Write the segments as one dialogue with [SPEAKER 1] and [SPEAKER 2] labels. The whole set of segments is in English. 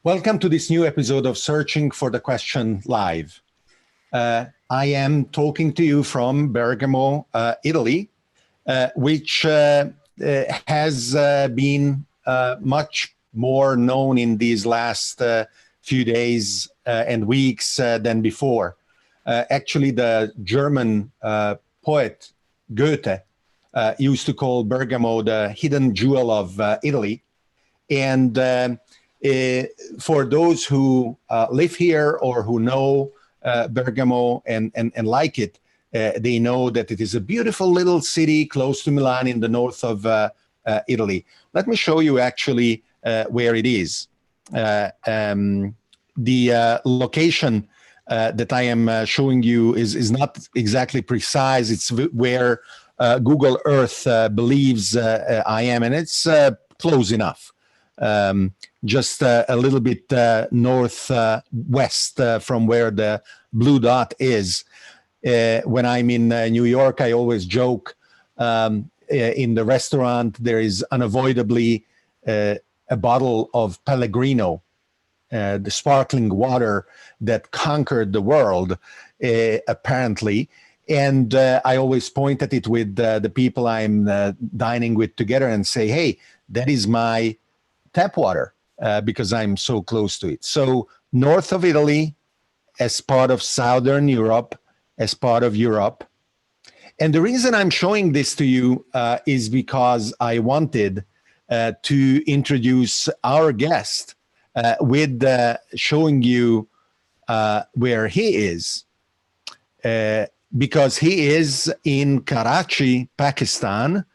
[SPEAKER 1] Welcome to this new episode of Searching for the Question Live. I am talking to you from Bergamo, Italy, which has been much more known in these last few days and weeks than before. Actually, the German poet Goethe used to call Bergamo the hidden jewel of Italy. And for those who live here or who know Bergamo and like it, they know that it is a beautiful little city close to Milan in the north of Italy. Let me show you actually where it is. The location that I am showing you is not exactly precise. It's where Google Earth believes I am, and it's close enough. Just a little bit northwest from where the blue dot is. When I'm in New York, I always joke in the restaurant, there is unavoidably a bottle of Pellegrino, the sparkling water that conquered the world, apparently. And I always point at it with the people I'm dining with together and say, hey, that is my tap water because I'm so close to it. So north of Italy, as part of Southern Europe, as part of Europe. And the reason I'm showing this to you is because I wanted to introduce our guest with showing you where he is. Because he is in Karachi, Pakistan,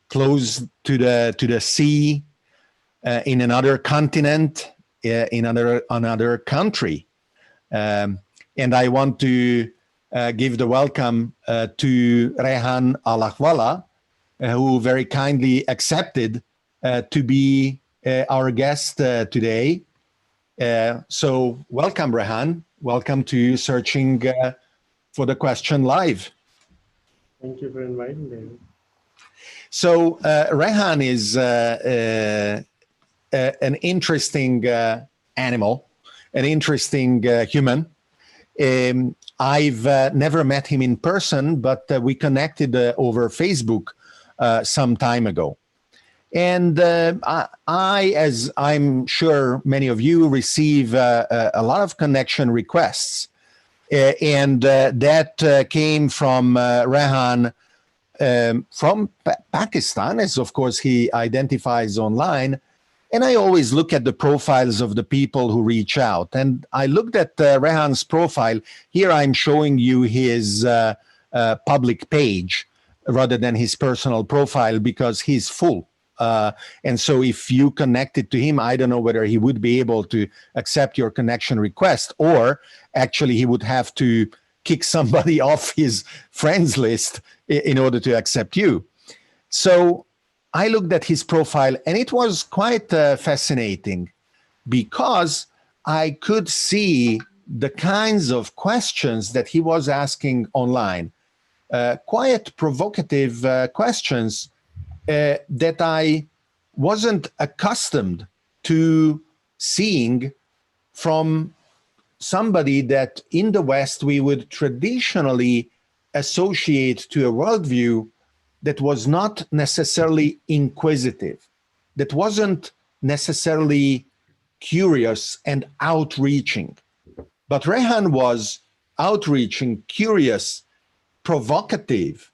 [SPEAKER 1] close to the sea, in another continent, in another country. And I want to give the welcome to Rehan Allahwala, who very kindly accepted to be our guest today. So welcome, Rehan. Welcome to Searching for the Question Live.
[SPEAKER 2] Thank you for inviting me.
[SPEAKER 1] So Rehan is an interesting animal, an interesting human. I've never met him in person, but we connected over Facebook some time ago. And I, as I'm sure many of you, receive a lot of connection requests. And that came from Rehan from Pakistan, as of course he identifies online. And I always look at the profiles of the people who reach out. And I looked at Rehan's profile. Here I'm showing you his public page rather than his personal profile because he's full. And so if you connected to him, I don't know whether he would be able to accept your connection request, or actually he would have to kick somebody off his friends list in order to accept you. So I looked at his profile and it was quite fascinating because I could see the kinds of questions that he was asking online, quite provocative questions that I wasn't accustomed to seeing from somebody that in the West we would traditionally associate to a worldview that was not necessarily inquisitive, that wasn't necessarily curious and outreaching. But Rehan was outreaching, curious, provocative,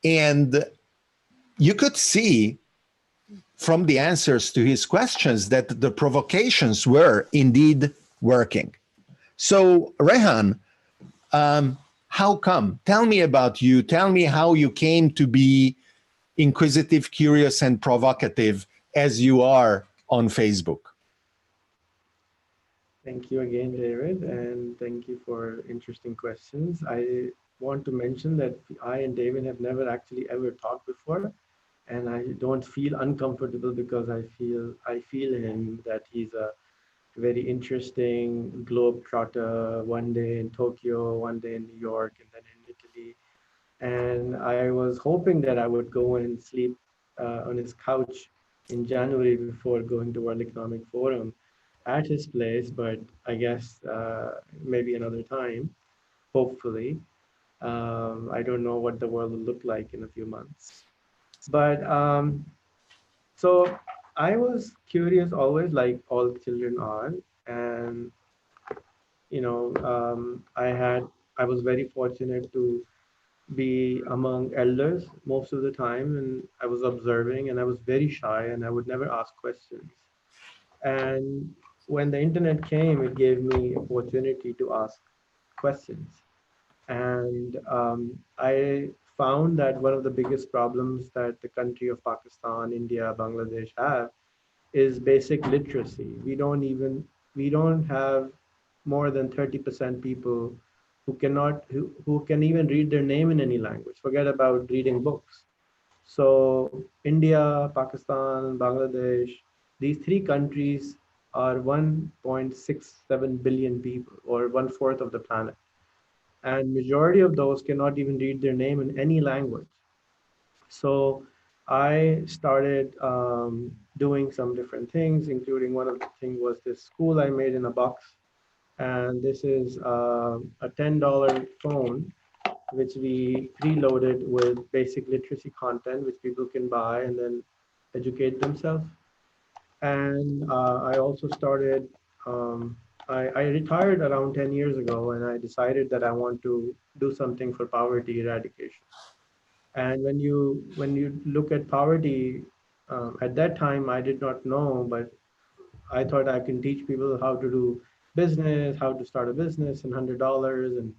[SPEAKER 1] and you could see from the answers to his questions that the provocations were indeed working. So, Rehan, how come? Tell me about you. Tell me how you came to be inquisitive, curious, and provocative as you are on Facebook.
[SPEAKER 2] Thank you again, David, and thank you for interesting questions. I want to mention that I and David have never actually ever talked before, and I don't feel uncomfortable because I feel him that he's a very interesting globetrotter, one day in Tokyo, one day in New York, and then in Italy. And I was hoping that I would go and sleep on his couch in January before going to World Economic Forum at his place, but I guess maybe another time, hopefully. I don't know what the world will look like in a few months. But so I was curious always, like all children are, and I was very fortunate to be among elders most of the time, and I was observing, and I was very shy, and I would never ask questions. And when the internet came, it gave me opportunity to ask questions. And I found that one of the biggest problems that the country of Pakistan, India, Bangladesh have is basic literacy. We don't have more than 30% people who can even read their name in any language. Forget about reading books. So India, Pakistan, Bangladesh, these three countries are 1.67 billion people, or one fourth of the planet. And majority of those cannot even read their name in any language. So I started doing some different things, including one of the things was this school I made in a box. And this is a $10 phone, which we preloaded with basic literacy content, which people can buy and then educate themselves. And I also started, I retired around 10 years ago, and I decided that I want to do something for poverty eradication. And when you look at poverty, at that time I did not know, but I thought I can teach people how to do business, how to start a business, and $100, and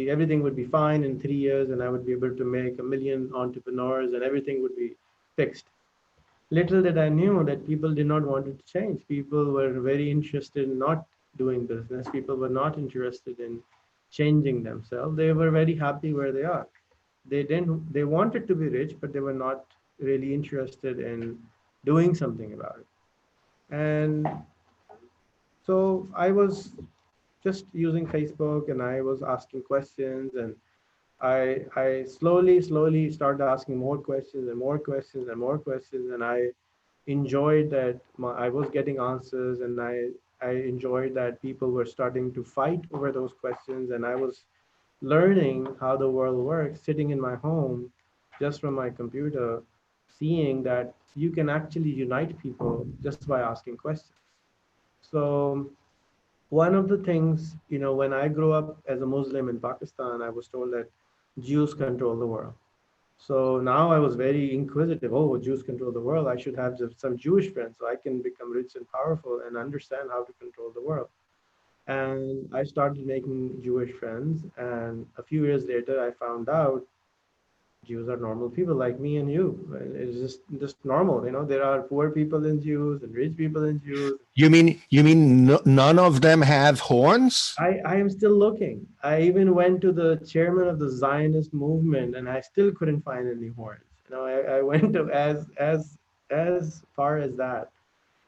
[SPEAKER 2] everything would be fine in 3 years, and I would be able to make 1 million entrepreneurs, and everything would be fixed. Little did I knew that people did not want it to change. People were very interested in not doing business. People were not interested in changing themselves. They were very happy where they are. They wanted to be rich, but they were not really interested in doing something about it. And so I was just using Facebook, and I was asking questions, and I slowly started asking more questions and more questions and more questions, and I enjoyed that I was getting answers, and I enjoyed that people were starting to fight over those questions, and I was learning how the world works, sitting in my home, just from my computer, seeing that you can actually unite people just by asking questions. So one of the things, when I grew up as a Muslim in Pakistan, I was told that Jews control the world. So now I was very inquisitive. Oh, Jews control the world. I should have some Jewish friends so I can become rich and powerful and understand how to control the world. And I started making Jewish friends. And a few years later, I found out Jews are normal people like me and you. It's just normal. There are poor people in Jews and rich people in Jews.
[SPEAKER 1] You mean none of them have horns?
[SPEAKER 2] I am still looking. I even went to the chairman of the Zionist movement, and I still couldn't find any horns. I went to as far as that,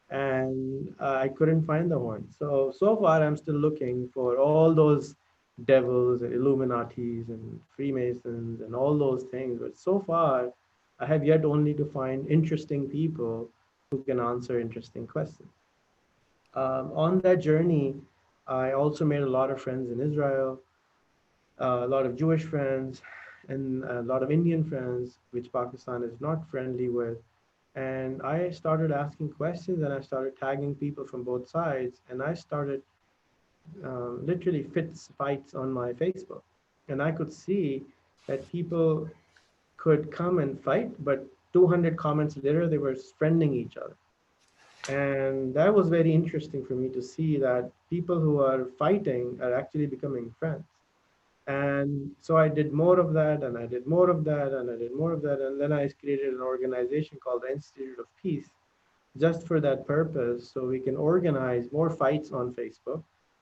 [SPEAKER 2] and I couldn't find the horn. So far, I'm still looking for all those devils and Illuminatis and Freemasons and all those things. But so far, I have yet only to find interesting people who can answer interesting questions. On that journey, I also made a lot of friends in Israel, a lot of Jewish friends, and a lot of Indian friends, which Pakistan is not friendly with. And I started asking questions, and I started tagging people from both sides, and I started literally fights on my Facebook. And I could see that people could come and fight, but 200 comments later, they were friending each other. And that was very interesting for me to see that people who are fighting are actually becoming friends. And so I did more of that, and I did more of that, and I did more of that. And then I created an organization called the Institute of Peace just for that purpose, so we can organize more fights on Facebook.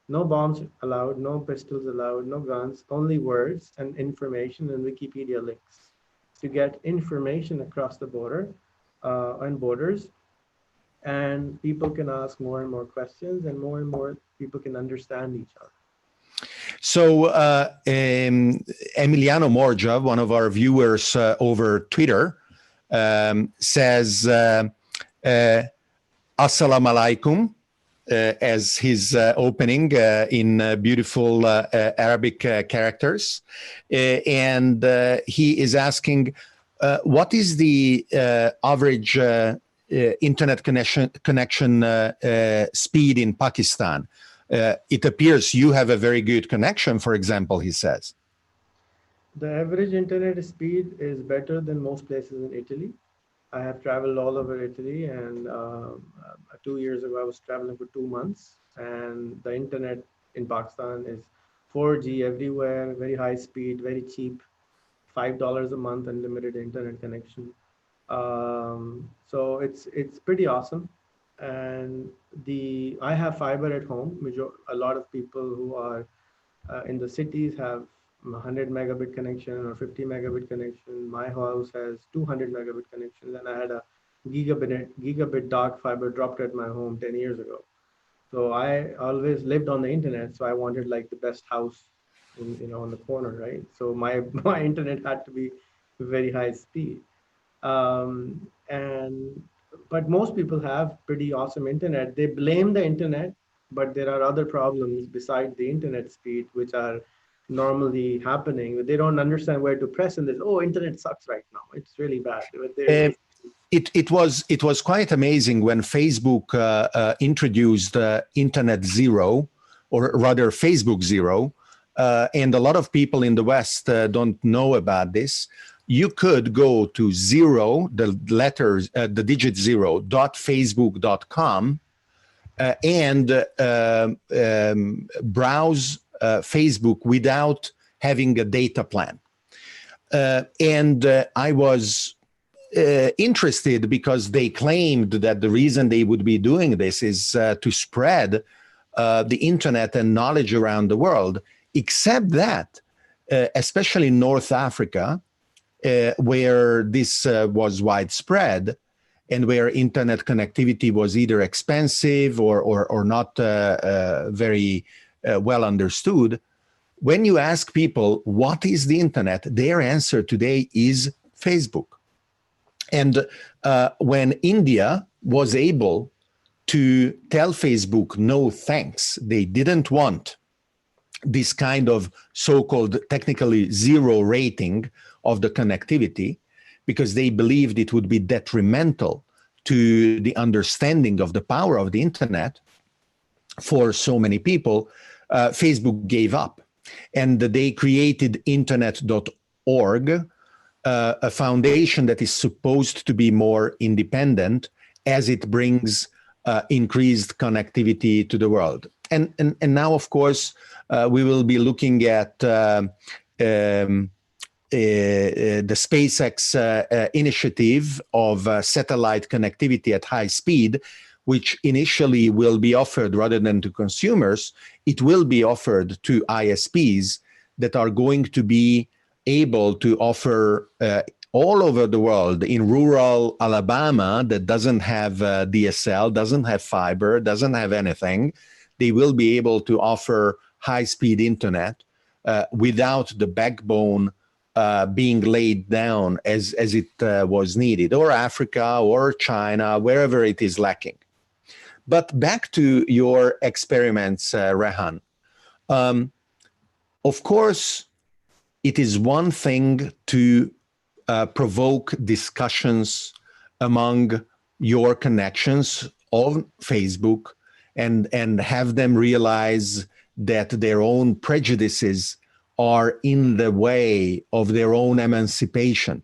[SPEAKER 2] No bombs allowed, no pistols allowed, no guns, only words and information and Wikipedia links to get information across the border and borders. And people can ask more and more questions, and more people can understand each other.
[SPEAKER 1] So Emiliano Morgia, one of our viewers over Twitter, says, Assalamu alaikum, as his opening in beautiful Arabic characters. And he is asking, what is the average internet connection speed in Pakistan? It appears you have a very good connection, for example, he says.
[SPEAKER 2] The average internet speed is better than most places in Italy. I have traveled all over Italy, and 2 years ago I was traveling for 2 months, and the internet in Pakistan is 4G everywhere, very high speed, very cheap, $5 a month, unlimited internet connection. So it's pretty awesome. And I have fiber at home. A lot of people who are in the cities have 100 megabit connection or 50 megabit connection. My house has 200 megabit connection, and I had a gigabit dark fiber dropped at my home 10 years ago. So I always lived on the internet, so I wanted like the best house on the corner, right? So my my internet had to be very high speed. And but most people have pretty awesome internet. They blame the internet, but there are other problems besides the internet speed, which are normally happening. They don't understand where to press, and this, internet sucks right now. It's really bad. But
[SPEAKER 1] it was quite amazing when Facebook introduced Internet Zero, or rather Facebook Zero, and a lot of people in the West don't know about this. You could go to zero, the letters, the digit zero, .facebook.com, and browse Facebook without having a data plan. And I was interested because they claimed that the reason they would be doing this is to spread the internet and knowledge around the world, except that, especially in North Africa, where this was widespread and where internet connectivity was either expensive or not very well understood, when you ask people, what is the internet? Their answer today is Facebook. And when India was able to tell Facebook, no thanks, they didn't want this kind of so-called technically zero rating of the connectivity, because they believed it would be detrimental to the understanding of the power of the internet for so many people, Facebook gave up. And they created internet.org, a foundation that is supposed to be more independent as it brings increased connectivity to the world. And now, of course, we will be looking at the SpaceX initiative of satellite connectivity at high speed, which initially will be offered rather than to consumers. It will be offered to ISPs that are going to be able to offer all over the world. In rural Alabama that doesn't have DSL, doesn't have fiber, doesn't have anything, they will be able to offer high-speed internet without the backbone being laid down as it was needed, or Africa or China, wherever it is lacking. But back to your experiments, Rehan. Of course, it is one thing to provoke discussions among your connections on Facebook and have them realize that their own prejudices are in the way of their own emancipation.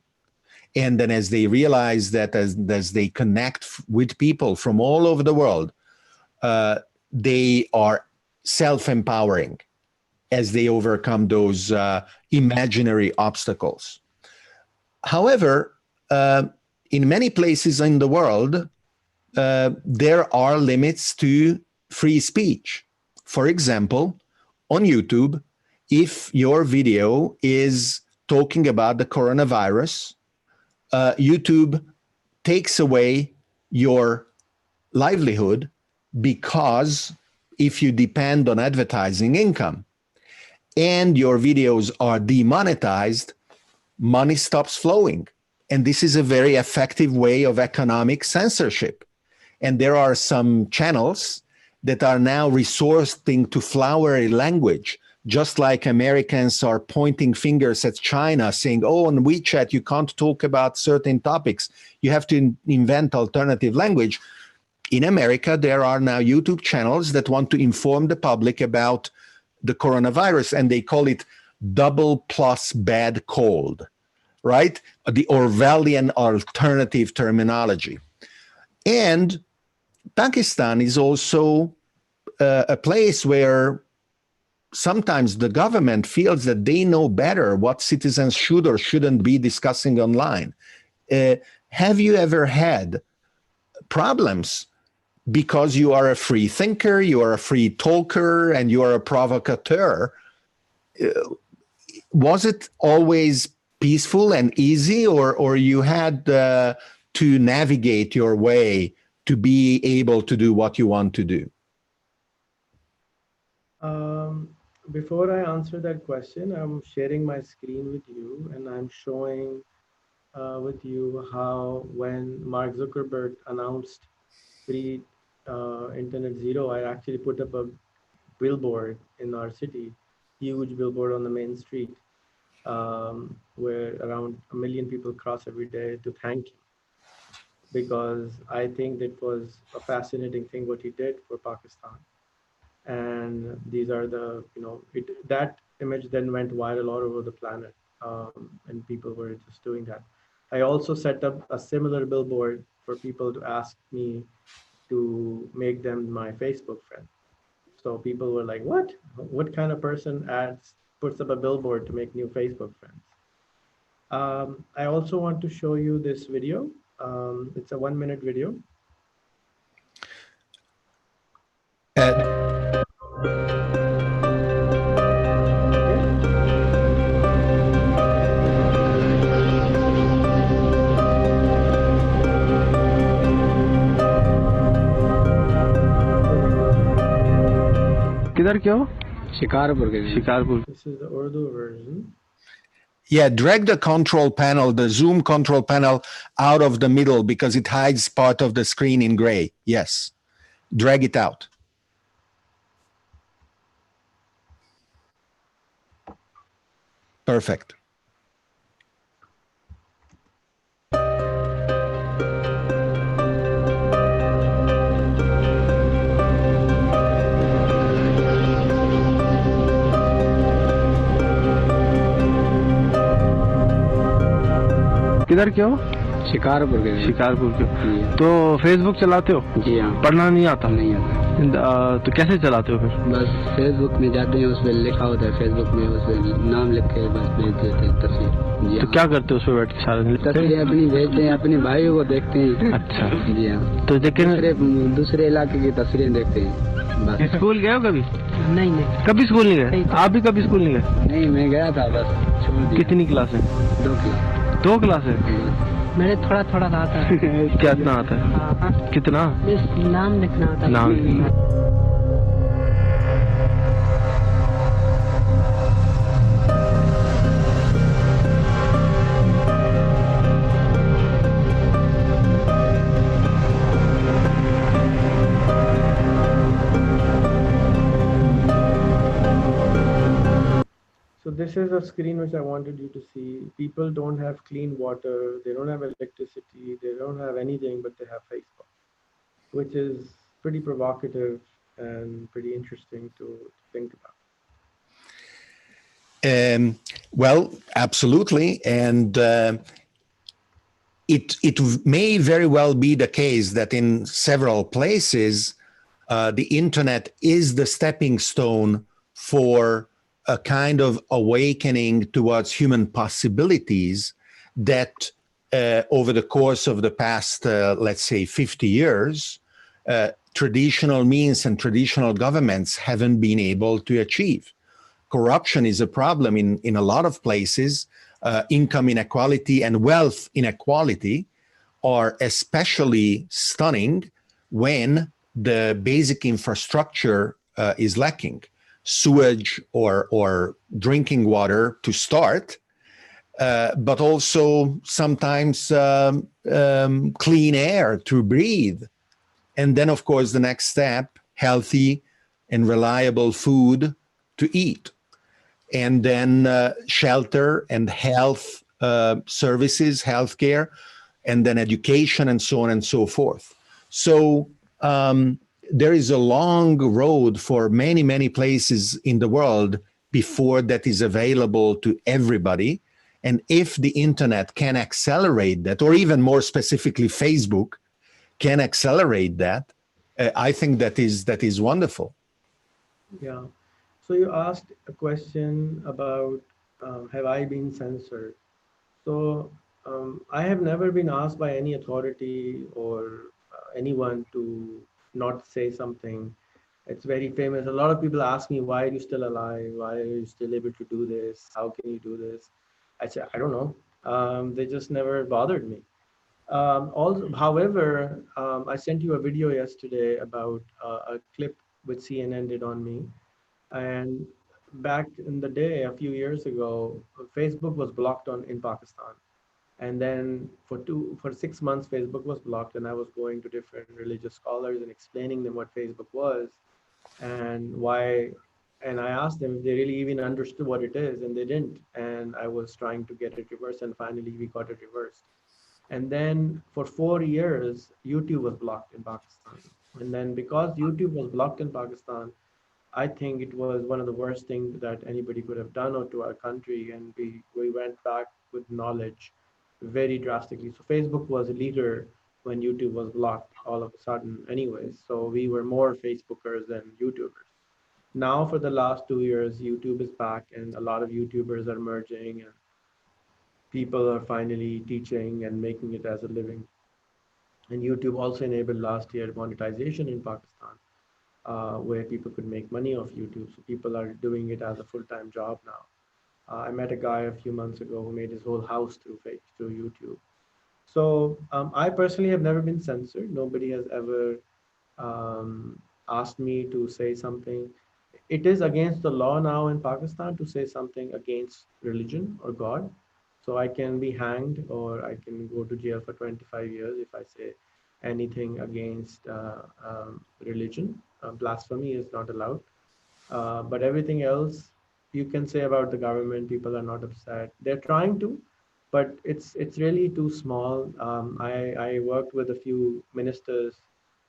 [SPEAKER 1] And then as they realize that as they connect with people from all over the world, they are self-empowering as they overcome those imaginary obstacles. However, in many places in the world, there are limits to free speech. For example, on YouTube, if your video is talking about the coronavirus, YouTube takes away your livelihood, because if you depend on advertising income and your videos are demonetized, money stops flowing. And this is a very effective way of economic censorship. And there are some channels that are now resorting to flowery language, just like Americans are pointing fingers at China saying, oh, on WeChat, you can't talk about certain topics. You have to invent alternative language. In America, there are now YouTube channels that want to inform the public about the coronavirus, and they call it double plus bad cold, right? The Orwellian alternative terminology. And Pakistan is also a place where sometimes the government feels that they know better what citizens should or shouldn't be discussing online. Have you ever had problems because you are a free thinker, you are a free talker, and you are a provocateur? Was it always peaceful and easy, or you had to navigate your way to be able to do what you want to do?
[SPEAKER 2] Before I answer that question, I'm sharing my screen with you, and I'm showing with you how when Mark Zuckerberg announced free internet zero, I actually put up a billboard in our city, huge billboard on the main street, where around 1 million people cross every day to thank him, because I think it was a fascinating thing what he did for Pakistan. And these are the, that image then went viral all over the planet, and people were just doing that. I also set up a similar billboard for people to ask me to make them my Facebook friend. So people were like, what kind of person puts up a billboard to make new Facebook friends? I also want to show you this video. It's a 1-minute video.
[SPEAKER 3] किधर क्यों? शिकारपुर के Shikarpur.
[SPEAKER 2] This is the Urdu version.
[SPEAKER 1] Yeah, drag the control panel, the Zoom control panel, out of the middle because it hides part of the screen in gray. Yes, drag it out. Perfect.
[SPEAKER 3] किधर क्यों? शिकारपुर के. शिकारपुर क्यों? तो Facebook चलाते हो? जी हाँ. पढ़ना नहीं आता? नहीं आता. तो कैसे चलाते हो फिर? बस फेसबुक में जाते हैं, उसमें लिखा होता है, फेसबुक में उसमें नाम लिख के बस भेज देते हैं तस्वीर. जी. तो क्या करते हो उसमें बैठ के सारा दिन? तस्वीरें अपनी भेजते हैं, अपने भाइयों को देखते हैं. अच्छा. जी हाँ. तो लेकिन दूसरे इलाके की तस्वीरें देखते हैं बस. स्कूल गए हो कभी? नहीं नहीं. कभी स्कूल नहीं गए? आप भी कभी स्कूल नहीं गए? नहीं, मैं गया था बस. कितनी क्लास है? 2 क्लास. 2 क्लास है?
[SPEAKER 4] मेरे थोड़ा थोड़ा आता है.
[SPEAKER 3] क्या इतना आता है? कितना?
[SPEAKER 4] नाम लिखना आता है.
[SPEAKER 3] नाम लिखना.
[SPEAKER 2] So this is a screen which I wanted you to see. People don't have clean water, they don't have electricity, they don't have anything, but they have Facebook, which is pretty provocative and pretty interesting to think about.
[SPEAKER 1] Well, absolutely. And it may very well be the case that in several places, the internet is the stepping stone for a kind of awakening towards human possibilities that over the course of the past, let's say, 50 years, traditional means and traditional governments haven't been able to achieve. Corruption is a problem in a lot of places. Income inequality and wealth inequality are especially stunning when the basic infrastructure is lacking. Sewage or drinking water to start, but also sometimes clean air to breathe. And then, of course, the next step, healthy and reliable food to eat. And then shelter and health services, healthcare, and then education, and so on and so forth. So there is a long road for many, many places in the world before that is available to everybody. And if the internet can accelerate that, or even more specifically, Facebook can accelerate that, I think that is wonderful.
[SPEAKER 2] Yeah. So you asked a question about have I been censored? So I have never been asked by any authority or anyone to not say something. It's very famous. A lot of people ask me, why are you still alive? Why are you still able to do this? How can you do this? I say, I don't know. They just never bothered me. Also, however, I sent you a video yesterday about a clip which CNN did on me. And back in the day, a few years ago, Facebook was blocked in Pakistan. And then for 6 months, Facebook was blocked, and I was going to different religious scholars and explaining them what Facebook was and why. And I asked them if they really even understood what it is, and they didn't. And I was trying to get it reversed, and finally we got it reversed. And then for 4 years, YouTube was blocked in Pakistan. And then because YouTube was blocked in Pakistan, I think it was one of the worst things that anybody could have done or to our country. And we went back with knowledge very drastically. So Facebook was a leader when YouTube was blocked all of a sudden anyways. So we were more Facebookers than YouTubers. Now for the last 2 years, YouTube is back and a lot of YouTubers are merging and people are finally teaching and making it as a living. And YouTube also enabled last year monetization in Pakistan, where people could make money off YouTube. So people are doing it as a full-time job now. I met a guy a few months ago who made his whole house through YouTube. So I personally have never been censored. Nobody has ever asked me to say something. It is against the law now in Pakistan to say something against religion or God. So I can be hanged or I can go to jail for 25 years if I say anything against religion. Blasphemy is not allowed. But everything else you can say about the government, people are not upset. They're trying to, but it's really too small. I worked with a few ministers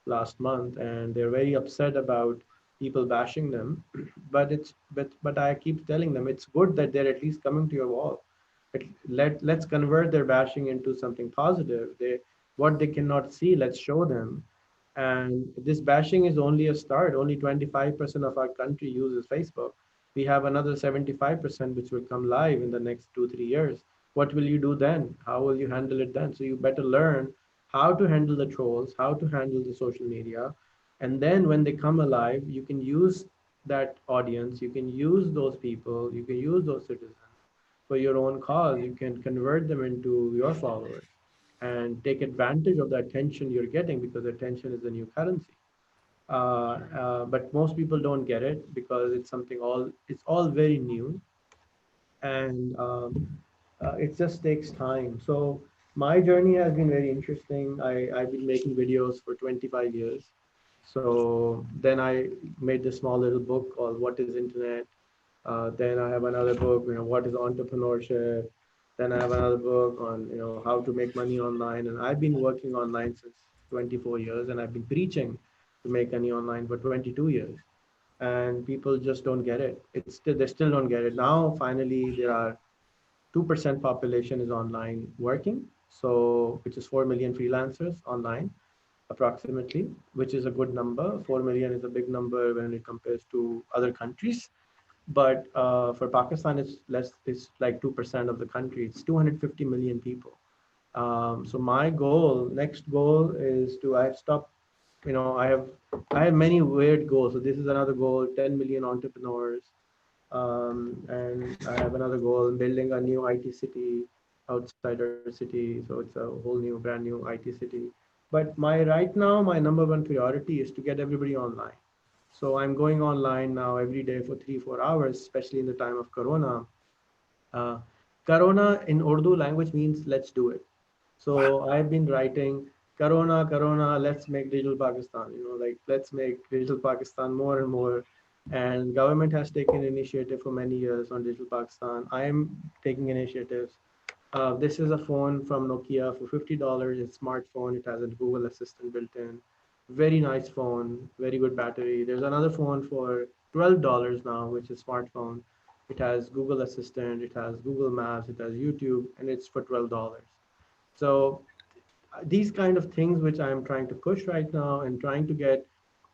[SPEAKER 2] last month, and they're very upset about people bashing them. But I keep telling them it's good that they're at least coming to your wall. Let's convert their bashing into something positive. What they cannot see, let's show them. And this bashing is only a start. Only 25% of our country uses Facebook. We have another 75% which will come live in the next 2, 3 years. What will you do then? How will you handle it then? So you better learn how to handle the trolls, how to handle the social media. And then when they come alive, you can use that audience, you can use those people, you can use those citizens for your own cause. You can convert them into your followers and take advantage of the attention you're getting because attention is the new currency. But most people don't get it because it's all very new, and it just takes time. So my journey has been very interesting. I've been making videos for 25 years. So then I made this small little book called What is Internet? Then I have another book, what is entrepreneurship? Then I have another book on, how to make money online. And I've been working online since 24 years, and I've been preaching to make money online for 22 years. And people just don't get it. They still don't get it. Now, finally, there are 2% population is online working. So, which is 4 million freelancers online approximately, which is a good number. 4 million is a big number when it compares to other countries. But for Pakistan, it's less. It's like 2% of the country. It's 250 million people. So my next goal is to. I've stopped. I have many weird goals. So this is another goal: 10 million entrepreneurs. And I have another goal: building a new IT city outside our city. So it's a whole new, brand new IT city. But right now, my number one priority is to get everybody online. So I'm going online now every day for 3, 4 hours, especially in the time of Corona. Corona in Urdu language means let's do it. So I've been writing Corona, let's make digital Pakistan, like let's make digital Pakistan more and more. And government has taken initiative for many years on digital Pakistan. I am taking initiatives. This is a phone from Nokia for $50. It's a smartphone. It has a Google Assistant built in. Very nice phone, very good battery. There's another phone for $12 now, which is smartphone. It has Google Assistant, it has Google Maps, it has YouTube, and it's for $12. So these kind of things which I'm trying to push right now and trying to get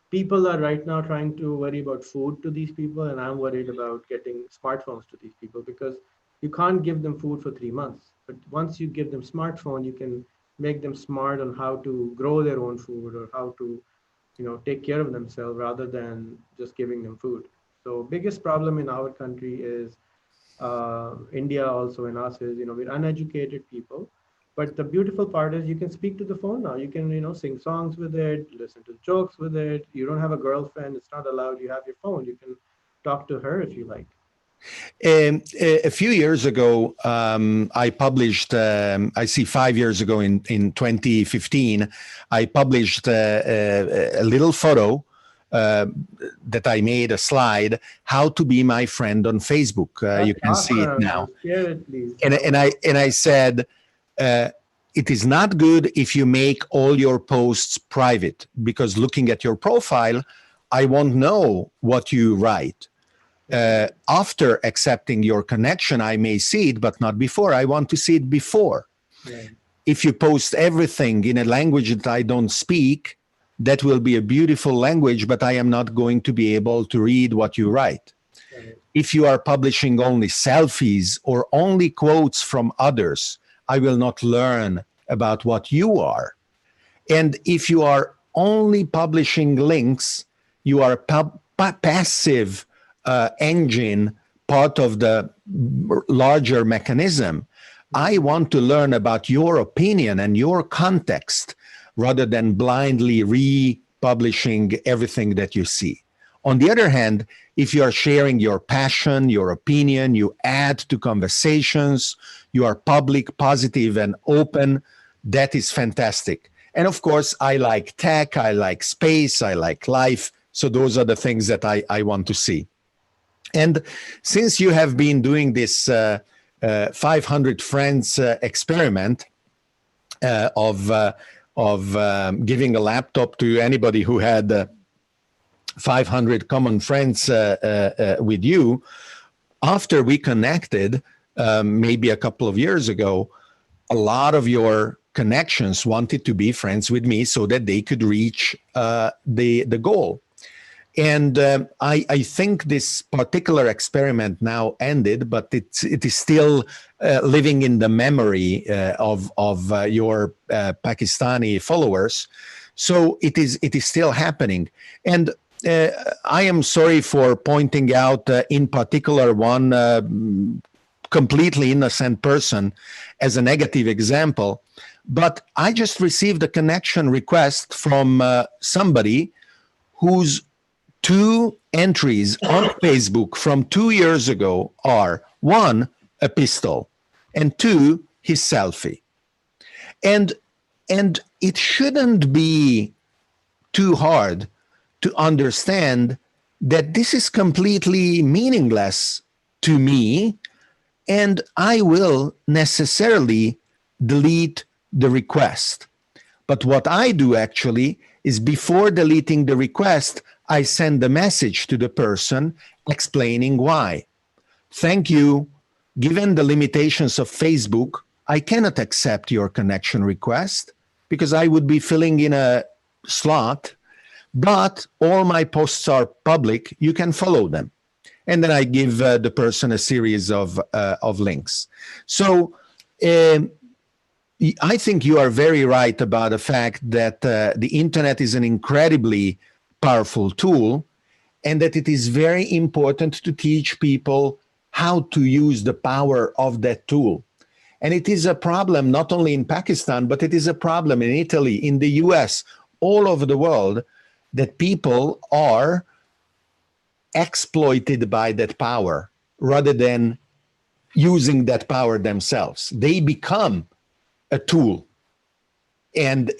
[SPEAKER 2] people are right now trying to worry about food to these people, and I'm worried about getting smartphones to these people because you can't give them food for 3 months. But once you give them smartphone, you can make them smart on how to grow their own food or how to, take care of themselves rather than just giving them food. So biggest problem in our country is India also in us is, we're uneducated people. But the beautiful part is you can speak to the phone now. You can, sing songs with it, listen to jokes with it. You don't have a girlfriend. It's not allowed. You have your phone. You can talk to her if you like.
[SPEAKER 1] A few years ago, I published, I see 5 years ago in 2015, I published a little photo that I made, a slide, how to be my friend on Facebook. You can see it now.
[SPEAKER 2] Share it, please.
[SPEAKER 1] And I said, it is not good if you make all your posts private, because looking at your profile, I won't know what you write. After accepting your connection, I may see it, but not before. I want to see it before.
[SPEAKER 2] Right.
[SPEAKER 1] If you post everything in a language that I don't speak, that will be a beautiful language, but I am not going to be able to read what you write.
[SPEAKER 2] Right.
[SPEAKER 1] If you are publishing only selfies or only quotes from others, I will not learn about what you are. And if you are only publishing links, you are a passive engine, part of the larger mechanism. I want to learn about your opinion and your context rather than blindly republishing everything that you see. On the other hand, if you are sharing your passion, your opinion, you add to conversations, you are public, positive, and open, that is fantastic. And of course, I like tech, I like space, I like life. So those are the things that I want to see. And since you have been doing this 500 friends experiment of giving a laptop to anybody who had 500 common friends with you, after we connected, maybe a couple of years ago, a lot of your connections wanted to be friends with me so that they could reach the goal. And I think this particular experiment now ended, but it is still living in the memory of your Pakistani followers. So it is still happening. And I am sorry for pointing out in particular one completely innocent person as a negative example, but I just received a connection request from somebody whose 2 entries on Facebook from 2 years ago are 1, a pistol, and 2, his selfie. And it shouldn't be too hard to understand that this is completely meaningless to me, and I will necessarily delete the request. But what I do actually is before deleting the request, I send a message to the person explaining why. Thank you. Given the limitations of Facebook, I cannot accept your connection request because I would be filling in a slot, but all my posts are public. You can follow them. And then I give the person a series of links. So I think you are very right about the fact that the internet is an incredibly powerful tool, and that it is very important to teach people how to use the power of that tool. And it is a problem not only in Pakistan, but it is a problem in Italy, in the US, all over the world, that people are exploited by that power rather than using that power themselves. They become a tool. and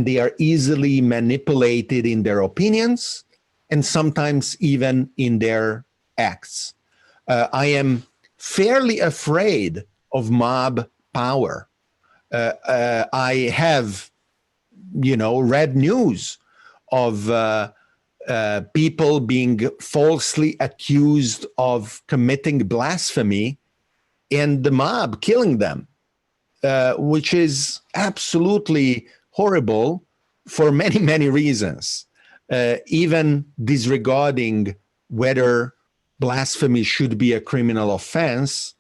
[SPEAKER 1] they are easily manipulated in their opinions and sometimes even in their acts. I am fairly afraid of mob power. I have, read news of people being falsely accused of committing blasphemy and the mob killing them, which is absolutely horrible for many, many reasons, even disregarding whether blasphemy should be a criminal offense.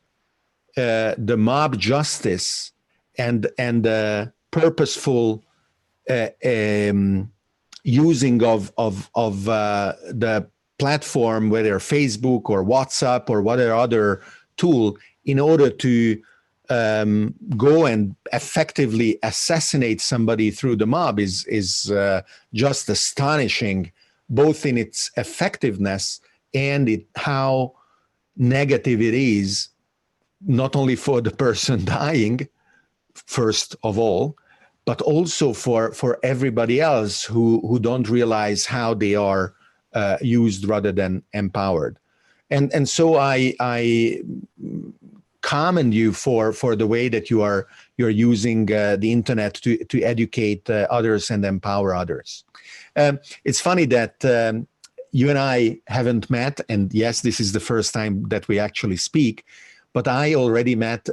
[SPEAKER 1] The mob justice and purposeful using of the platform, whether Facebook or WhatsApp or whatever other tool, in order to go and effectively assassinate somebody through the mob is just astonishing, both in its effectiveness and how negative it is, not only for the person dying, first of all, but also for everybody else who don't realize how they are used rather than empowered. And so I commend you for the way that you're using the internet to educate others and empower others. It's funny that you and I haven't met, and yes, this is the first time that we actually speak, but I already met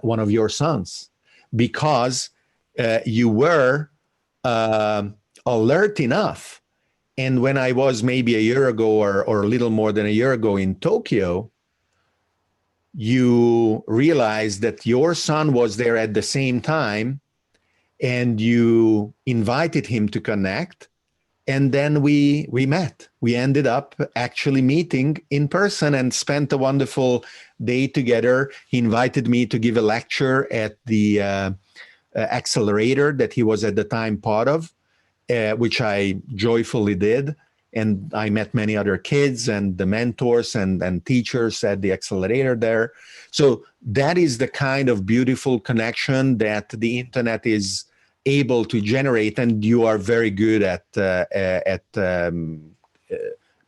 [SPEAKER 1] one of your sons, because you were alert enough. And when I was maybe a year ago or a little more than a year ago in Tokyo, you realized that your son was there at the same time, and you invited him to connect. And then we met. We ended up actually meeting in person and spent a wonderful day together. He invited me to give a lecture at the accelerator that he was at the time part of, which I joyfully did. And I met many other kids and the mentors and teachers at the accelerator there. So that is the kind of beautiful connection that the internet is able to generate, and you are very good at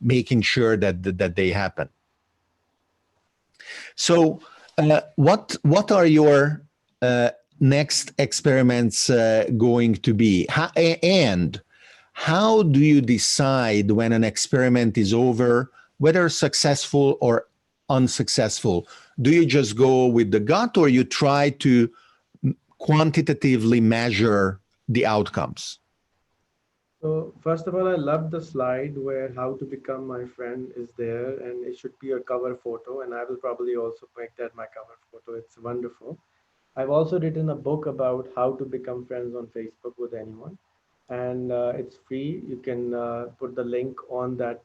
[SPEAKER 1] making sure that they happen. So what are your next experiments going to be? And how do you decide when an experiment is over, whether successful or unsuccessful? Do you just go with the gut, or you try to quantitatively measure the outcomes?
[SPEAKER 2] So first of all, I love the slide where how to become my friend is there, and it should be a cover photo, and I will probably also make that my cover photo. It's wonderful. I've also written a book about how to become friends on Facebook with anyone, and it's free. You can put the link on that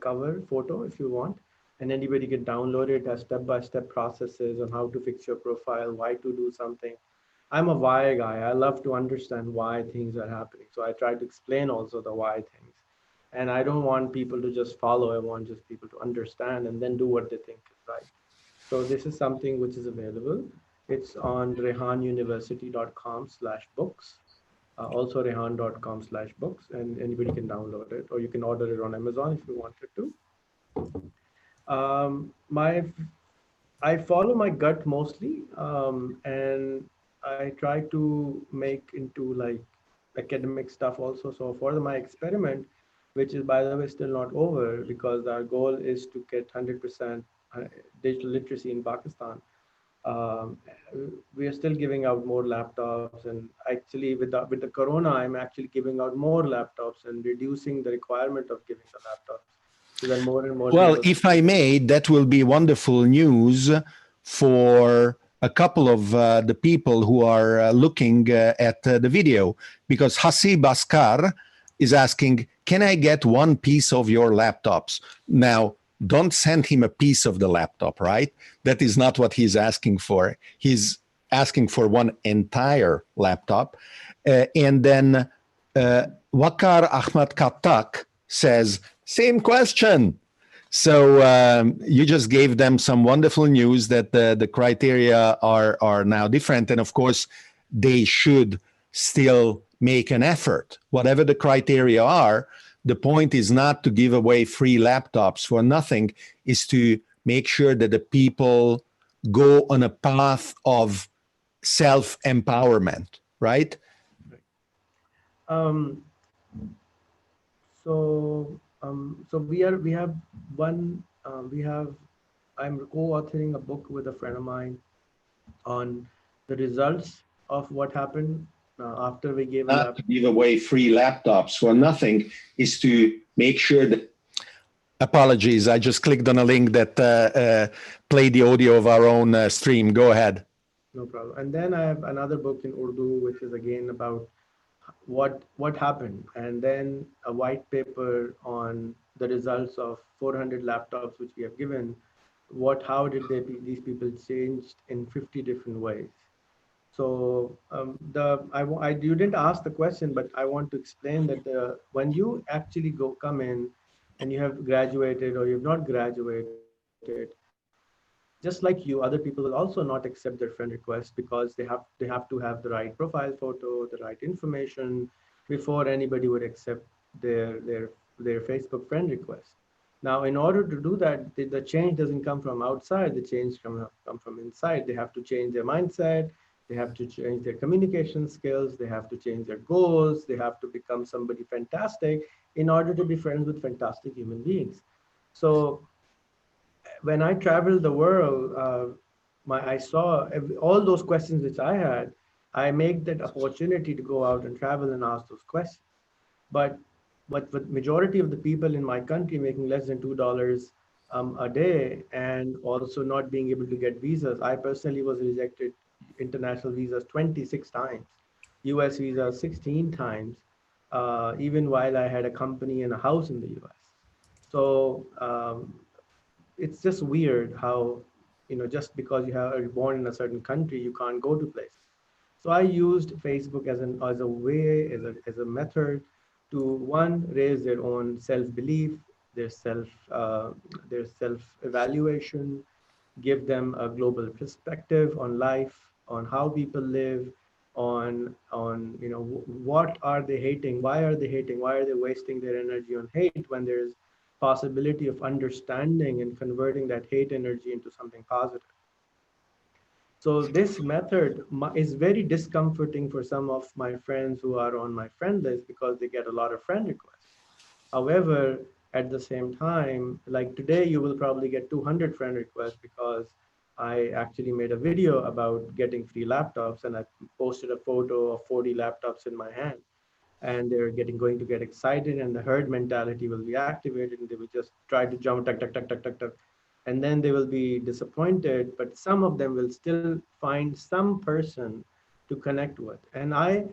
[SPEAKER 2] cover photo if you want, and anybody can download it. As step-by-step processes on how to fix your profile, why to do something. I'm a why guy. I love to understand why things are happening. So I try to explain also the why things. And I don't want people to just follow. I want just people to understand and then do what they think is right. So this is something which is available. It's on rehanuniversity.com/books. Also rehan.com/books, and anybody can download it, or you can order it on Amazon if you wanted to. I follow my gut mostly, and I try to make into like academic stuff also. So for my experiment, which is by the way still not over, because our goal is to get 100% digital literacy in Pakistan. We are still giving out more laptops, and actually with the corona, I'm actually giving out more laptops and reducing the requirement of giving the laptops. So then more and more.
[SPEAKER 1] Well, if I may, that will be wonderful news for a couple of the people who are looking at the video, because Hasib Askar is asking, can I get one piece of your laptops? Now, don't send him a piece of the laptop, right? That is not what he's asking for. He's asking for one entire laptop. And then Wakar Ahmad Katak says, same question. So you just gave them some wonderful news that the criteria are now different. And of course, they should still make an effort. Whatever the criteria are, the point is not to give away free laptops for nothing, is to make sure that the people go on a path of self-empowerment, right?
[SPEAKER 2] Um, so we have one, I'm co-authoring a book with a friend of mine on the results of what happened after we gave a
[SPEAKER 1] Not
[SPEAKER 2] laptop.
[SPEAKER 1] to give away free laptops for nothing, is to make sure that. Apologies, I just clicked on a link that played the audio of our own stream. Go ahead.
[SPEAKER 2] No problem. And then I have another book in Urdu, which is again about what happened, and then a white paper on the results of 400 laptops which we have given. How did these people changed in 50 different ways. So you didn't ask the question, but I want to explain that when you actually come in and you have graduated or you've not graduated, just like you, other people will also not accept their friend request because they have to have the right profile photo, the right information before anybody would accept their Facebook friend request. Now, in order to do that, the change doesn't come from outside. The change come from inside. They have to change their mindset. They have to change their communication skills. They have to change their goals. They have to become somebody fantastic in order to be friends with fantastic human beings. So when I traveled the world, I saw all those questions which I had. I make that opportunity to go out and travel and ask those questions. But the majority of the people in my country making less than $2 a day and also not being able to get visas. I personally was rejected international visas 26 times, US visas 16 times, even while I had a company and a house in the US. So it's just weird how, just because are born in a certain country, you can't go to places. So I used Facebook as a way, as a method to raise their own self-belief, their self-evaluation, give them a global perspective on life, on how people live, on what are they hating, why are they hating, why are they wasting their energy on hate when there's possibility of understanding and converting that hate energy into something positive. So this method is very discomforting for some of my friends who are on my friend list because they get a lot of friend requests. However, at the same time, like today, you will probably get 200 friend requests because I actually made a video about getting free laptops and I posted a photo of 40 laptops in my hand. And they're going to get excited and the herd mentality will be activated and they will just try to jump, tuck, tuck, tuck, tuck, tuck, tuck. And then they will be disappointed, but some of them will still find some person to connect with. And I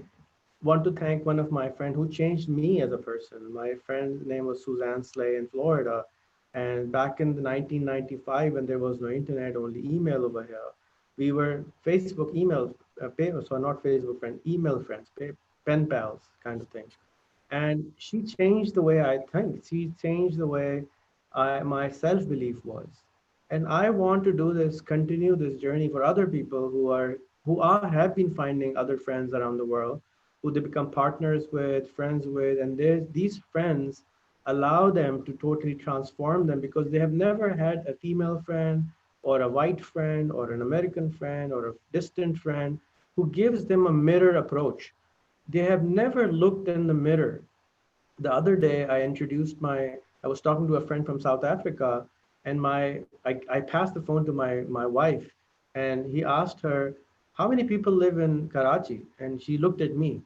[SPEAKER 2] want to thank one of my friends who changed me as a person. My friend's name was Suzanne Slay in Florida. And back in the 1995, when there was no internet, only email over here, we were Facebook email, so not Facebook friend, email friends, pen pals kind of thing. And she changed the way I think. She changed the way my self-belief was. And I want to do this, continue this journey for other people who have been finding other friends around the world, who they become partners with, friends with, and these friends allow them to totally transform them because they have never had a female friend or a white friend or an American friend or a distant friend who gives them a mirror approach. They have never looked in the mirror. The other day I was talking to a friend from South Africa and I passed the phone to my wife and he asked her, how many people live in Karachi? And she looked at me.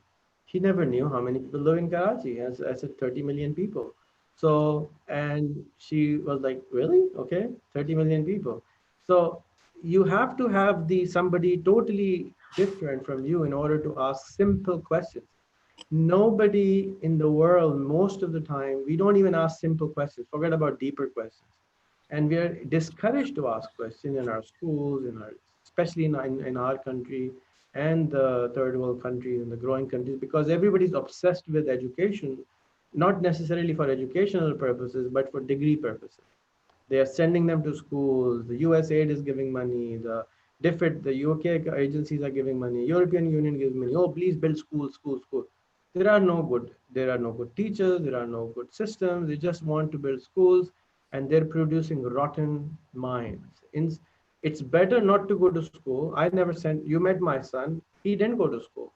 [SPEAKER 2] She never knew how many people live in Karachi. I said 30 million people. So, and she was like, really? Okay, 30 million people. So you have to have somebody totally different from you in order to ask simple questions. Nobody in the world, most of the time, we don't even ask simple questions. Forget about deeper questions. And we are discouraged to ask questions in our schools, especially in our country and the third world countries and the growing countries, because everybody's obsessed with education, not necessarily for educational purposes, but for degree purposes. They are sending them to schools. The USAID is giving money. The DFID, the UK agencies are giving money, European Union gives money. Oh, please build schools. There are no good teachers, there are no good systems. They just want to build schools, and they're producing rotten minds. It's better not to go to school. I never sent, you met my son, he didn't go to school.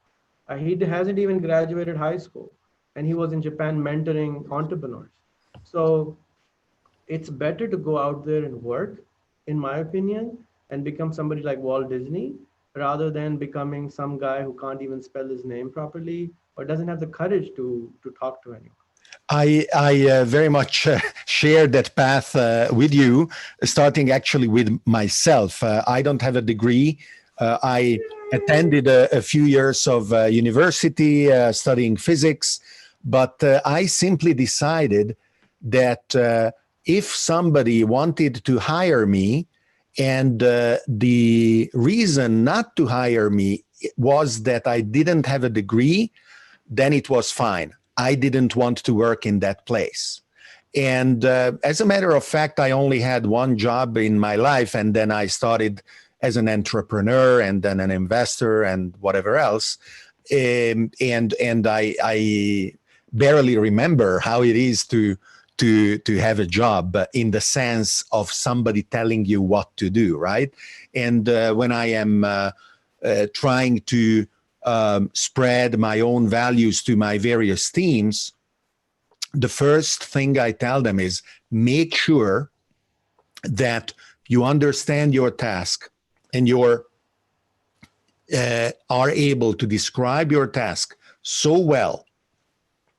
[SPEAKER 2] He hasn't even graduated high school, and he was in Japan mentoring entrepreneurs. So it's better to go out there and work, in my opinion, and become somebody like Walt Disney rather than becoming some guy who can't even spell his name properly or doesn't have the courage to talk to anyone.
[SPEAKER 1] I very much share that path with you, starting actually with myself. I don't have a degree. I attended a few years of university studying physics, but I simply decided that if somebody wanted to hire me, and the reason not to hire me was that I didn't have a degree, then it was fine. I didn't want to work in that place. And as a matter of fact, I only had one job in my life, and then I started as an entrepreneur and then an investor and whatever else. And I barely remember how it is to have a job in the sense of somebody telling you what to do, right? And when I am trying to spread my own values to my various teams, the first thing I tell them is make sure that you understand your task and you're are able to describe your task so well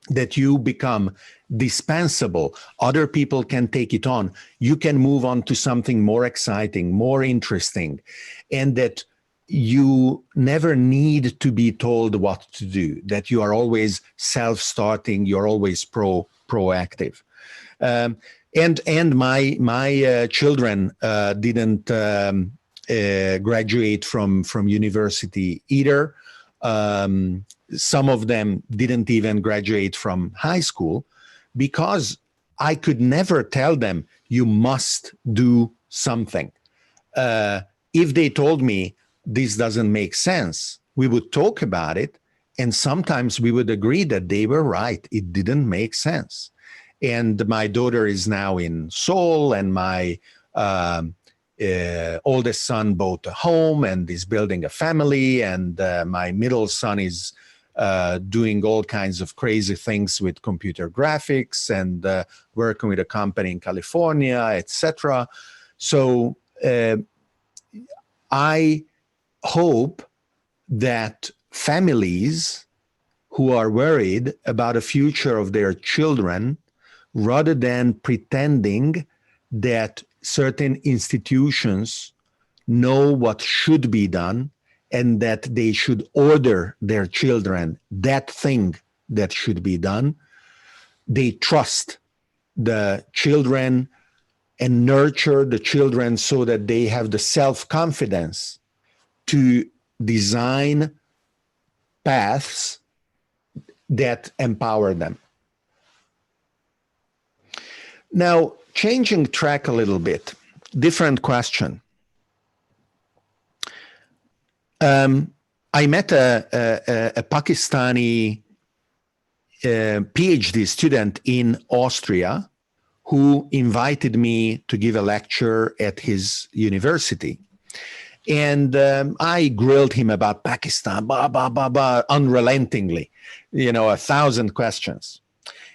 [SPEAKER 1] that you become dispensable. Other people can take it on. You can move on to something more exciting, more interesting, and that you never need to be told what to do, that you are always self-starting, you're always proactive. And my children didn't graduate from university either. Some of them didn't even graduate from high school because I could never tell them, you must do something. If they told me this doesn't make sense, we would talk about it. And sometimes we would agree that they were right. It didn't make sense. And my daughter is now in Seoul, and my oldest son bought a home and is building a family. And my middle son is doing all kinds of crazy things with computer graphics and working with a company in California, etc. So I hope that families who are worried about the future of their children, rather than pretending that certain institutions know what should be done and that they should order their children that thing that should be done, they trust the children and nurture the children so that they have the self-confidence to design paths that empower them. Now, changing track a little bit, different question. I met a Pakistani PhD student in Austria who invited me to give a lecture at his university. And I grilled him about Pakistan, unrelentingly, 1,000 questions.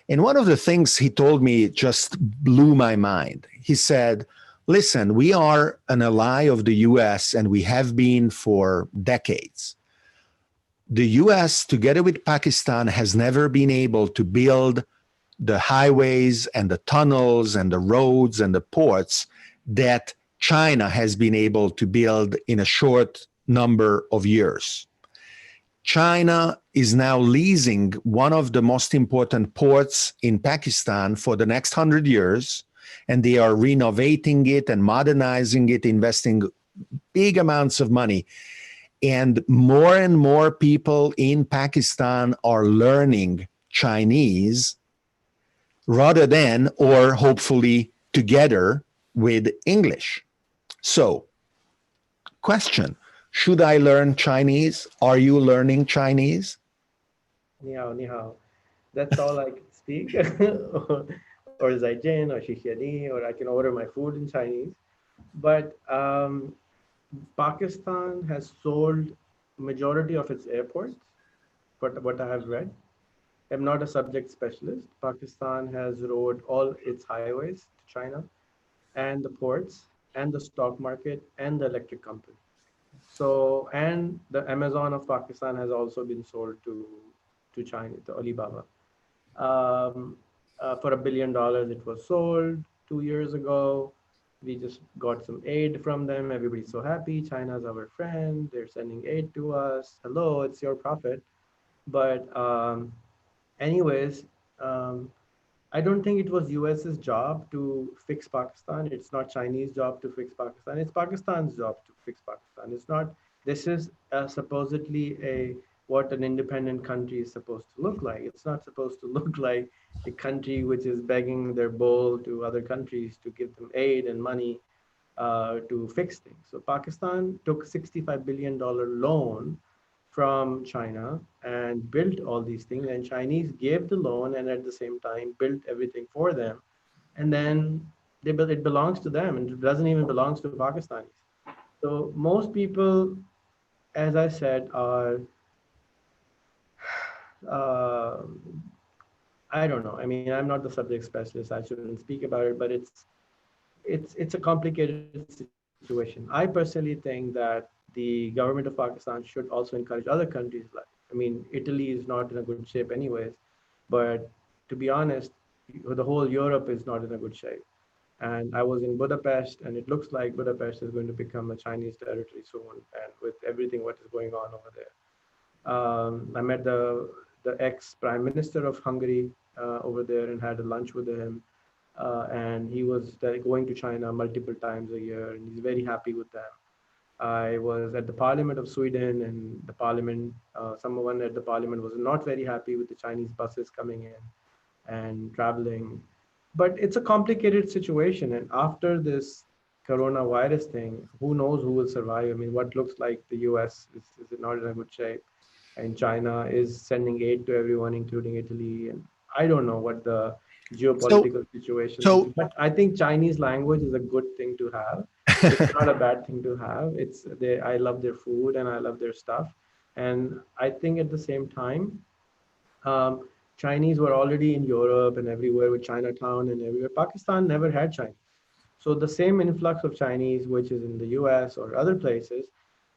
[SPEAKER 1] And one of the things he told me just blew my mind. He said, listen, we are an ally of the US, and we have been for decades. The US, together with Pakistan, has never been able to build the highways and the tunnels and the roads and the ports that China has been able to build in a short number of years. China is now leasing one of the most important ports in Pakistan for the next 100 years, and they are renovating it and modernizing it, investing big amounts of money. And more people in Pakistan are learning Chinese rather than, or hopefully together with English. So, question. Should I learn Chinese? Are you learning Chinese?
[SPEAKER 2] Ni hao, ni hao. That's all I can speak. Or Zaijian or Shishiani, or I can order my food in Chinese. But Pakistan has sold majority of its airports, but what I have read. I'm not a subject specialist. Pakistan has rolled all its highways to China, and the ports, and the stock market, and the electric company. So, and the Amazon of Pakistan has also been sold to China, to Alibaba. For $1 billion, it was sold 2 years ago. We just got some aid from them. Everybody's so happy. China's our friend. They're sending aid to us. Hello, it's your profit. But anyways, um, I don't think it was US's job to fix Pakistan. It's not Chinese job to fix Pakistan. It's Pakistan's job to fix Pakistan. It's not, this is supposedly what an independent country is supposed to look like. It's not supposed to look like a country which is begging their bowl to other countries to give them aid and money to fix things. So Pakistan took $65 billion loan from China and built all these things, and Chinese gave the loan and at the same time built everything for them, and then it belongs to them, and it doesn't even belongs to Pakistanis. So most people, as I said, are uh, I don't know. I mean, I'm not the subject specialist. I shouldn't speak about it, but it's a complicated situation. I personally think that the government of Pakistan should also encourage other countries. Like, I mean, Italy is not in a good shape anyways, but to be honest, the whole Europe is not in a good shape. And I was in Budapest, and it looks like Budapest is going to become a Chinese territory soon, and with everything what is going on over there. I met the ex-prime minister of Hungary over there and had a lunch with him. And he was going to China multiple times a year, and he's very happy with them. I was at the Parliament of Sweden, and the Parliament, someone at the Parliament was not very happy with the Chinese buses coming in and traveling. But it's a complicated situation, and after this coronavirus thing, who knows who will survive? I mean, what looks like the US is not in a good shape, and China is sending aid to everyone, including Italy, and I don't know what the geopolitical situation is. But I think Chinese language is a good thing to have. It's not a bad thing to have. I love their food and I love their stuff, and I think at the same time, Chinese were already in Europe and everywhere with Chinatown and everywhere. Pakistan never had Chinese. So the same influx of Chinese, which is in the US or other places,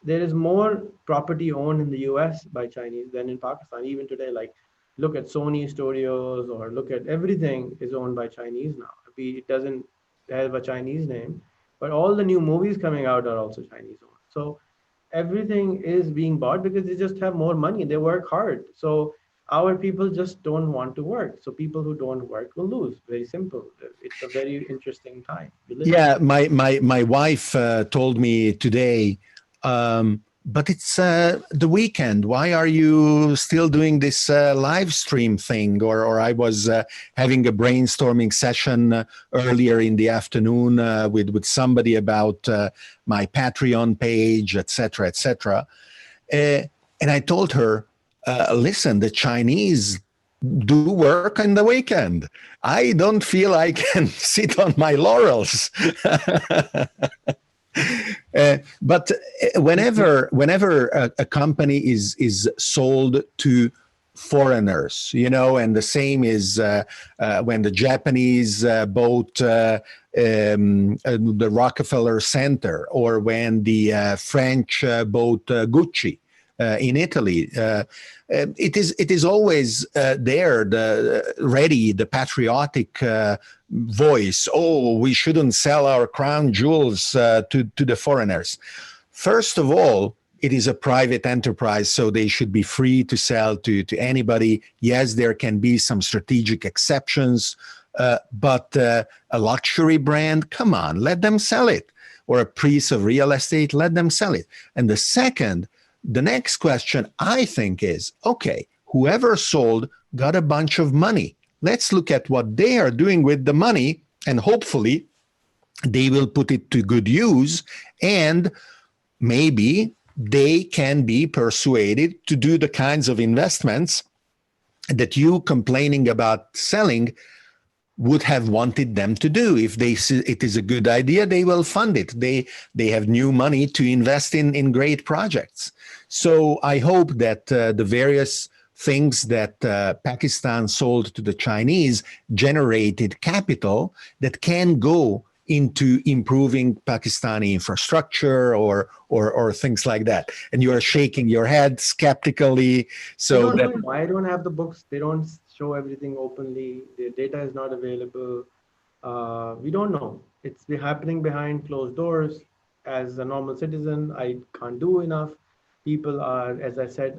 [SPEAKER 2] there is more property owned in the US by Chinese than in Pakistan. Even today, like look at Sony Studios or look at everything is owned by Chinese now. It doesn't have a Chinese name, but all the new movies coming out are also Chinese owned. So everything is being bought because they just have more money. They work hard. So our people just don't want to work. So people who don't work will lose. Very simple. It's a very interesting time.
[SPEAKER 1] Yeah, my wife told me today, but it's the weekend. Why are you still doing this live stream thing? Or I was having a brainstorming session earlier in the afternoon with somebody about my Patreon page, etc., etc. And I told her, listen, the Chinese do work on the weekend. I don't feel I can sit on my laurels. But whenever a company is sold to foreigners, and the same is when the Japanese bought the Rockefeller Center, or when the French bought Gucci in Italy. It is always there, the patriotic voice. Oh, we shouldn't sell our crown jewels to the foreigners. First of all, it is a private enterprise, so they should be free to sell to anybody. Yes, there can be some strategic exceptions, but a luxury brand, come on, let them sell it. Or a piece of real estate, let them sell it. And the next question, I think, is, okay, whoever sold got a bunch of money. Let's look at what they are doing with the money, and hopefully they will put it to good use. And maybe they can be persuaded to do the kinds of investments that you complaining about selling would have wanted them to do. If they see it is a good idea, they will fund it. They have new money to invest in great projects. So I hope that the various things that Pakistan sold to the Chinese generated capital that can go into improving Pakistani infrastructure or things like that. And you are shaking your head skeptically. So
[SPEAKER 2] I don't have the books. They don't show everything openly. The data is not available. We don't know. It's happening behind closed doors. As a normal citizen, I can't do enough. People are, as I said,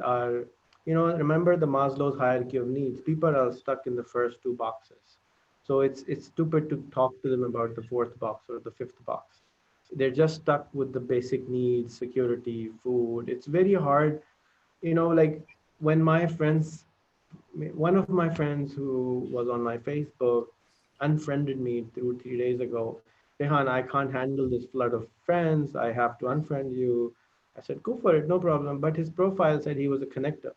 [SPEAKER 2] remember the Maslow's hierarchy of needs. People are stuck in the first two boxes. So it's stupid to talk to them about the fourth box or the fifth box. They're just stuck with the basic needs, security, food. It's very hard, like when one of my friends who was on my Facebook unfriended me 3 days ago. Rehan, I can't handle this flood of friends. I have to unfriend you. I said, go for it, no problem. But his profile said he was a connector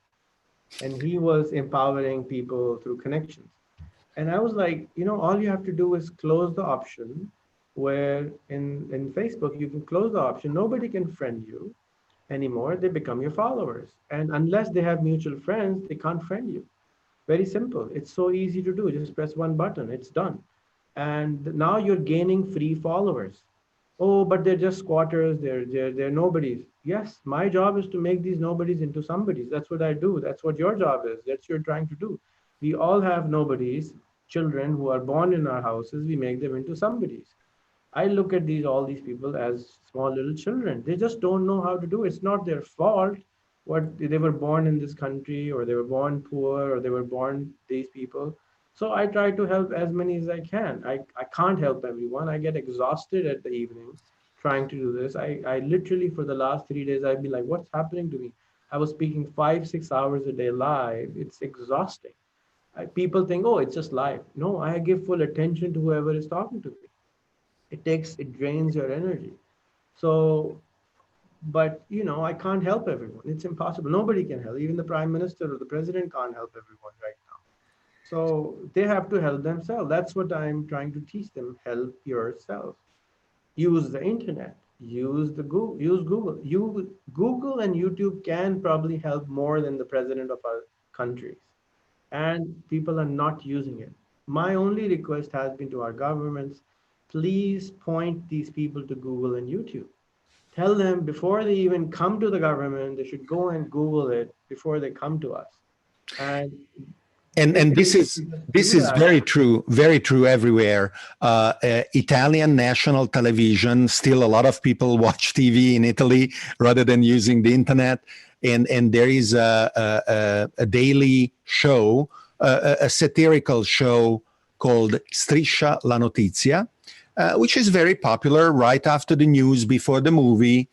[SPEAKER 2] and he was empowering people through connections. And I was like, all you have to do is close the option where in Facebook, you can close the option. Nobody can friend you anymore. They become your followers. And unless they have mutual friends, they can't friend you. Very simple. It's so easy to do. Just press one button. It's done. And now you're gaining free followers. Oh, but they're just squatters. They're nobodies. Yes, my job is to make these nobodies into somebodies. That's what I do. That's what your job is. That's what you're trying to do. We all have nobodies, children who are born in our houses. We make them into somebodies. I look at all these people as small little children. They just don't know how to do it. It's not their fault. What they were born in this country, or they were born poor, or they were born these people. So I try to help as many as I can. I can't help everyone. I get exhausted at the evening trying to do this. I literally, for the last 3 days, I've been like, what's happening to me? I was speaking 5-6 hours a day live. It's exhausting. People think, oh, it's just live. No, I give full attention to whoever is talking to me. It drains your energy. So, but I can't help everyone. It's impossible. Nobody can help. Even the prime minister or the president can't help everyone right now. So they have to help themselves. That's what I'm trying to teach them. Help yourself. Use the internet. Use Google. Google and YouTube can probably help more than the president of our countries. And people are not using it. My only request has been to our governments, please point these people to Google and YouTube. Tell them before they even come to the government, they should go and Google it before they come to us. And
[SPEAKER 1] this is very true everywhere. Italian national television, still a lot of people watch TV in Italy rather than using the internet. And there is a daily show, a satirical show called Striscia la Notizia, which is very popular right after the news, before the movie.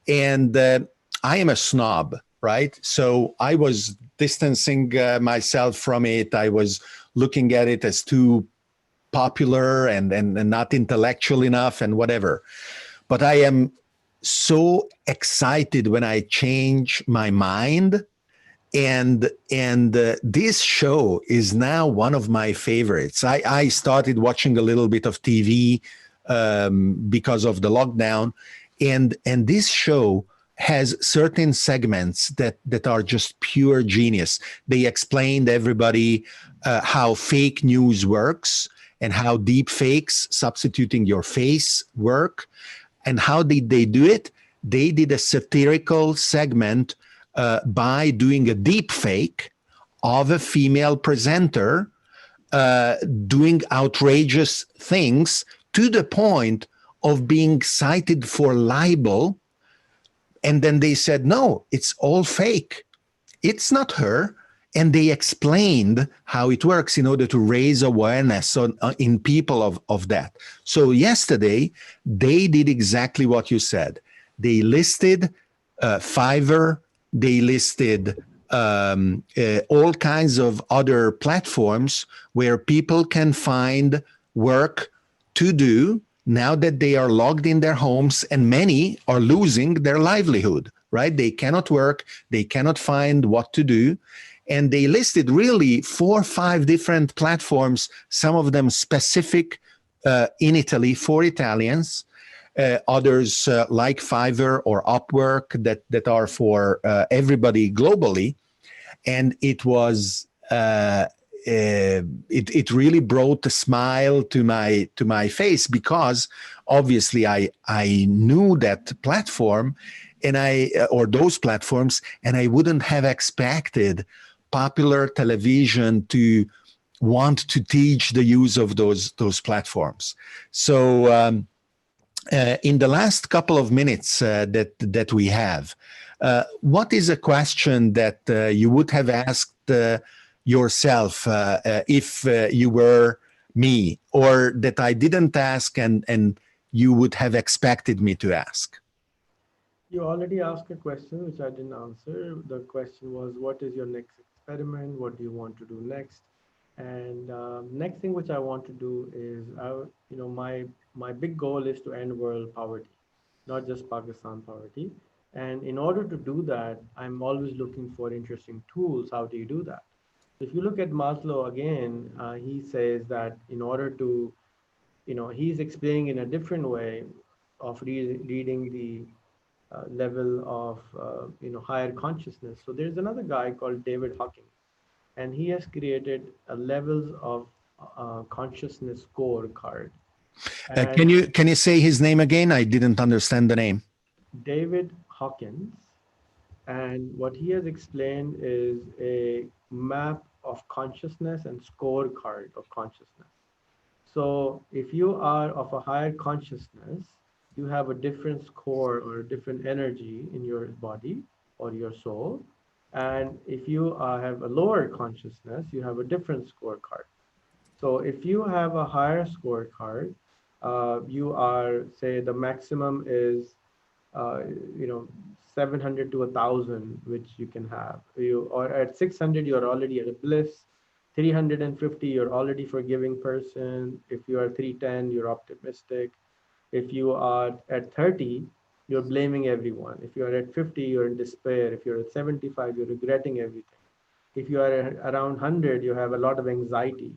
[SPEAKER 1] And I am a snob, right? So I was distancing myself from it. I was looking at it as too popular and not intellectual enough and whatever. But I am so excited when I change my mind. And this show is now one of my favorites. I started watching a little bit of TV because of the lockdown. And this show has certain segments that are just pure genius. They explained everybody how fake news works and how deep fakes, substituting your face, work. And how did they do it? They did a satirical segment by doing a deep fake of a female presenter doing outrageous things to the point of being cited for libel. And then they said, no, it's all fake. It's not her. And they explained how it works in order to raise awareness in people of that. So yesterday, they did exactly what you said. They listed Fiverr. They listed all kinds of other platforms where people can find work to do now that they are logged in their homes, and many are losing their livelihood, right? They cannot work, they cannot find what to do. And they listed really 4 or 5 different platforms, some of them specific in Italy for Italians, others like Fiverr or Upwork that are for everybody globally. And it was it really brought a smile to my face, because obviously I knew that platform, and or those platforms, and I wouldn't have expected popular television to want to teach the use of those platforms. So in the last couple of minutes that we have, what is a question that you would have asked yourself if you were me, or that I didn't ask and you would have expected me to ask?
[SPEAKER 2] You already asked a question which I didn't answer. The question was, what is your next experiment? What do you want to do next? And next thing which I want to do is, my big goal is to end world poverty, not just Pakistan poverty. And in order to do that, I'm always looking for interesting tools. How do you do that? If you look at Maslow again, he says that in order to, he's explaining in a different way of reading the level of, higher consciousness. So there's another guy called David Hawkins, and he has created a levels of consciousness scorecard.
[SPEAKER 1] Can you say his name again? I didn't understand the name.
[SPEAKER 2] David Hawkins, and what he has explained is a map of consciousness and scorecard of consciousness. So if you are of a higher consciousness, you have a different score or a different energy in your body or your soul. And if you have a lower consciousness, you have a different scorecard. So if you have a higher scorecard, you are, say, the maximum is, uh, you know, 700 to 1,000, which you can have. Or at 600, you're already at a bliss. 350, you're already forgiving person. If you are 310, you're optimistic. If you are at 30, you're blaming everyone. If you are at 50, you're in despair. If you're at 75, you're regretting everything. If you are around 100, you have a lot of anxiety.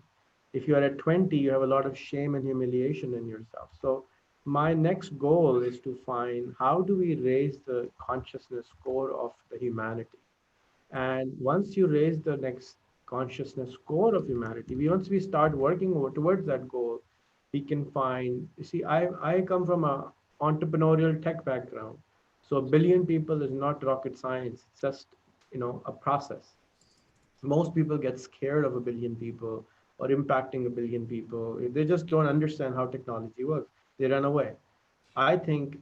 [SPEAKER 2] If you are at 20, you have a lot of shame and humiliation in yourself. So my next goal is to find, how do we raise the consciousness score of the humanity? And once you raise the next consciousness score of humanity, once we start working towards that goal, we can find, you see, I come from a entrepreneurial tech background. So a billion people is not rocket science, it's just, a process. Most people get scared of a billion people or impacting a billion people. They just don't understand how technology works. They run away. I think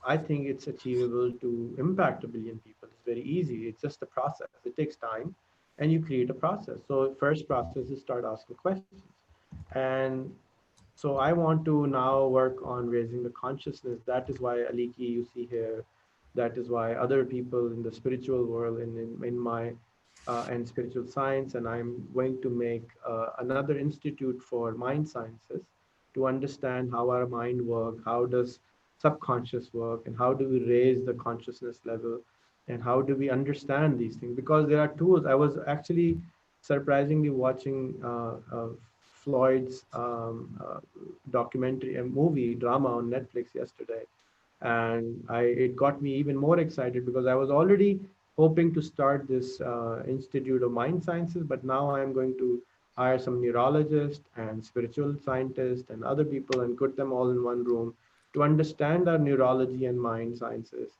[SPEAKER 2] I think it's achievable to impact a billion people. It's very easy. It's just a process. It takes time, and you create a process. So first process is start asking questions, and so I want to now work on raising the consciousness. That is why Aliki you see here. That is why other people in the spiritual world and in my and spiritual science, and I'm going to make another institute for mind sciences to understand how our mind works, how does subconscious work, and how do we raise the consciousness level, and how do we understand these things? Because there are tools. I was actually surprisingly watching Floyd's documentary and movie drama on Netflix yesterday, and it got me even more excited because I was already hoping to start this Institute of Mind Sciences, but now I'm going to hire some neurologists and spiritual scientists and other people and put them all in one room to understand our neurology and mind sciences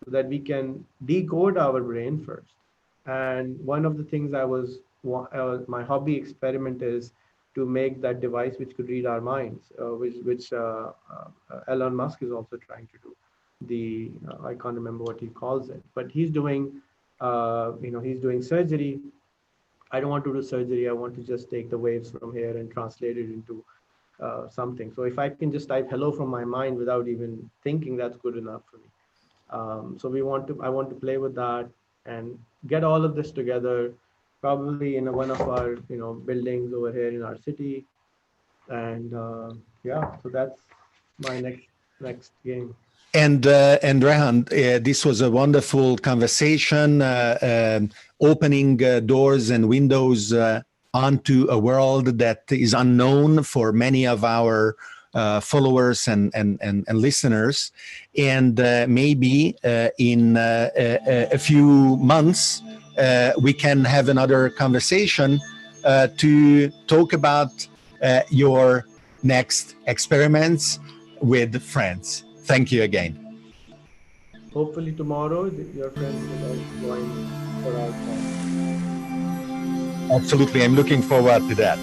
[SPEAKER 2] so that we can decode our brain first. And one of the things my hobby experiment is to make that device which could read our minds, which Elon Musk is also trying to do. I can't remember what he calls it, but he's doing, he's doing surgery. I don't want to do surgery. I want to just take the waves from here and translate it into something. So if I can just type hello from my mind without even thinking, that's good enough for me. So I want to play with that and get all of this together, probably in one of our, buildings over here in our city, and yeah, so that's my next game.
[SPEAKER 1] And Rehan, this was a wonderful conversation, opening doors and windows onto a world that is unknown for many of our followers and listeners. And maybe in a few months, we can have another conversation to talk about your next experiments with friends. Thank you again.
[SPEAKER 2] Hopefully tomorrow your friends will all join for our talk.
[SPEAKER 1] Absolutely. I'm looking forward to that.